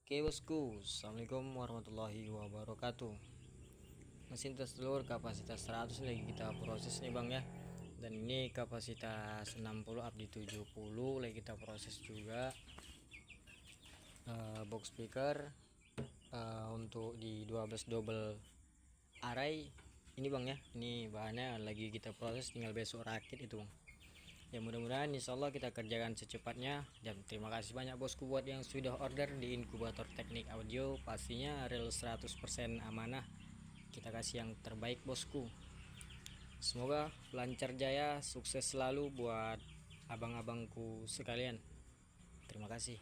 Oke bosku, assalamualaikum warahmatullahi wabarakatuh. Mesin tes telur kapasitas 100 lagi kita proses nih bang ya. Dan ini kapasitas 60 up di 70 lagi kita proses juga. Box speaker untuk di 12 double array ini bang ya. Ini bahannya lagi kita proses, tinggal besok rakit itu bang. Ya mudah-mudahan insyaallah kita kerjakan secepatnya. Dan terima kasih banyak bosku buat yang sudah order di inkubator teknik audio. Pastinya real 100% amanah, kita kasih yang terbaik bosku. Semoga lancar jaya, sukses selalu buat abang-abangku sekalian. Terima kasih.